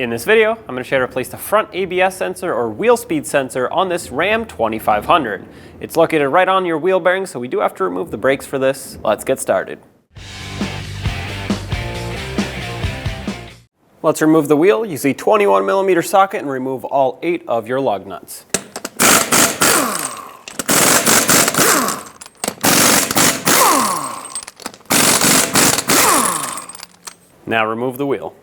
In this video, I'm going to show you how to replace the front ABS sensor or wheel speed sensor on this Ram 2500. It's located right on your wheel bearing, so we do have to remove the brakes for this. Let's get started. Let's remove the wheel. Use a 21mm socket and remove all 8 of your lug nuts. Now remove the wheel.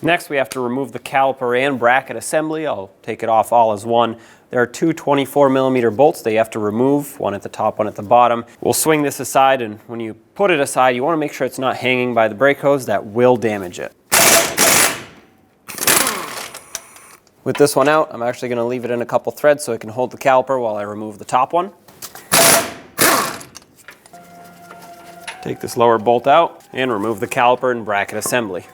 Next, we have to remove the caliper and bracket assembly. I'll take it off all as one. There are two 24mm bolts that you have to remove, one at the top, one at the bottom. We'll swing this aside, and when you put it aside, you want to make sure it's not hanging by the brake hose. That will damage it. With this one out, I'm actually going to leave it in a couple threads so it can hold the caliper while I remove the top one. Take this lower bolt out and remove the caliper and bracket assembly.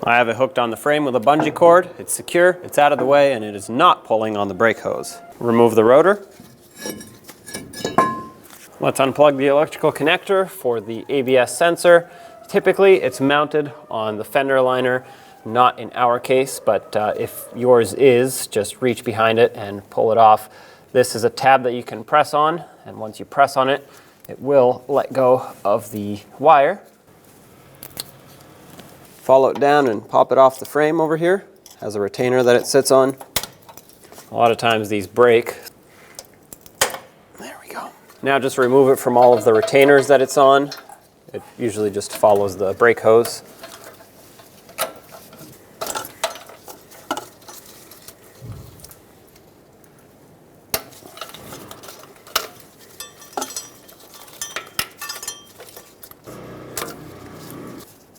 I have it hooked on the frame with a bungee cord. It's secure, it's out of the way, and it is not pulling on the brake hose. Remove the rotor. Let's unplug the electrical connector for the ABS sensor. Typically, it's mounted on the fender liner, not in our case, but if yours is, just reach behind it and pull it off. This is a tab that you can press on, and once you press on it, it will let go of the wire. Follow it down and pop it off the frame over here. It has a retainer that it sits on. A lot of times these break. There we go. Now just remove it from all of the retainers that it's on. It usually just follows the brake hose.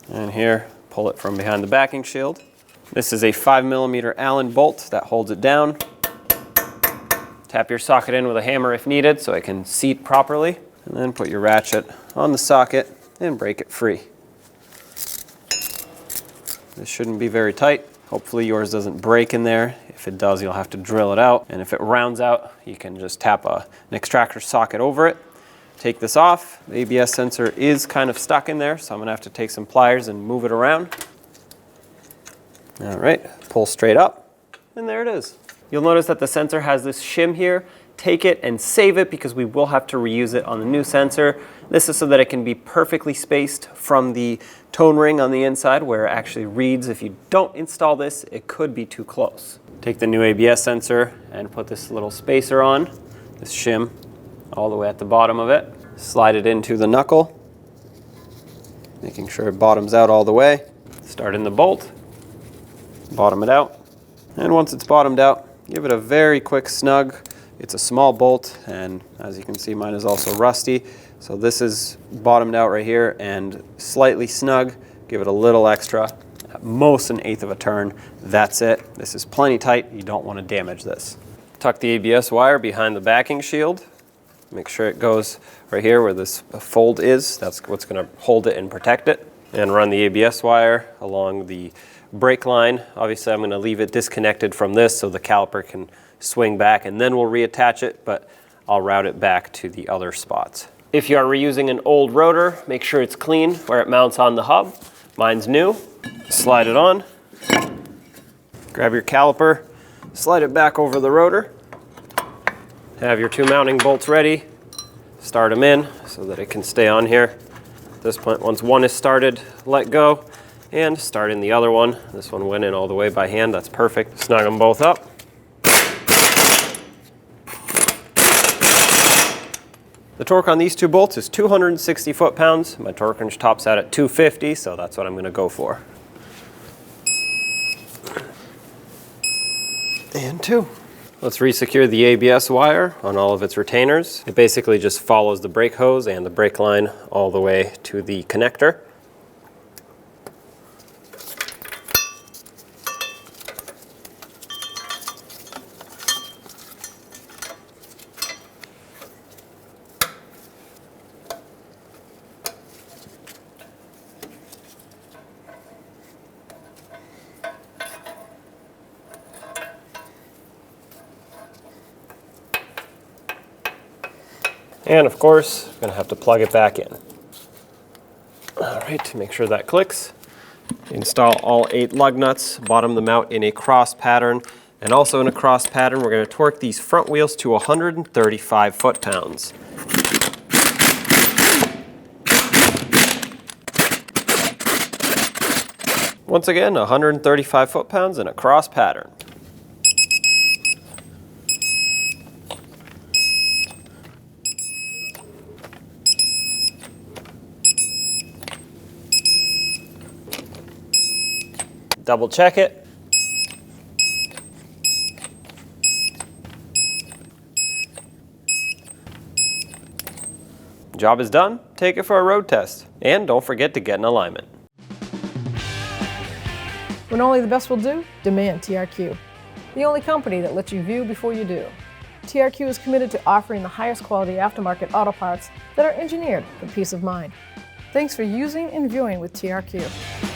And here, pull it from behind the backing shield. This is a 5mm Allen bolt that holds it down. Tap your socket in with a hammer if needed so it can seat properly. And then put your ratchet on the socket and break it free. This shouldn't be very tight. Hopefully yours doesn't break in there. If it does, you'll have to drill it out. And if it rounds out, you can just tap an extractor socket over it. Take this off. The ABS sensor is kind of stuck in there, so I'm going to have to take some pliers and move it around. All right, pull straight up, and there it is. You'll notice that the sensor has this shim here. Take it and save it because we will have to reuse it on the new sensor. This is so that it can be perfectly spaced from the tone ring on the inside where it actually reads. If you don't install this, it could be too close. Take the new ABS sensor and put this little spacer on, this shim, all the way at the bottom of it. Slide it into the knuckle, making sure it bottoms out all the way. Start in the bolt, bottom it out, and once it's bottomed out, give it a very quick snug. It's a small bolt, and as you can see, mine is also rusty, so this is bottomed out right here and slightly snug. Give it a little extra, at most 1/8 of a turn. That's it. This is plenty tight. You don't want to damage this. Tuck the ABS wire behind the backing shield. Make sure it goes right here where this fold is. That's what's going to hold it and protect it. And run the ABS wire along the brake line. Obviously, I'm going to leave it disconnected from this so the caliper can swing back, and then we'll reattach it, but I'll route it back to the other spots. If you are reusing an old rotor, make sure it's clean where it mounts on the hub. Mine's new. Slide it on. Grab your caliper, slide it back over the rotor. Have your 2 mounting bolts ready. Start them in so that it can stay on here. At this point, once one is started, let go and start in the other one. This one went in all the way by hand. That's perfect. Snug them both up. The torque on these 2 bolts is 260 foot-pounds. My torque wrench tops out at 250, so that's what I'm going to go for. And 2. Let's resecure the ABS wire on all of its retainers. It basically just follows the brake hose and the brake line all the way to the connector. And of course, I'm going to have to plug it back in. All right, to make sure that clicks. Install all 8 lug nuts, bottom them out in a cross pattern, and also in a cross pattern we're going to torque these front wheels to 135 foot-pounds. Once again, 135 foot-pounds in a cross pattern. Double check it. Job is done. Take it for a road test. And don't forget to get an alignment. When only the best will do, demand TRQ. The only company that lets you view before you do. TRQ is committed to offering the highest quality aftermarket auto parts that are engineered for peace of mind. Thanks for using and viewing with TRQ.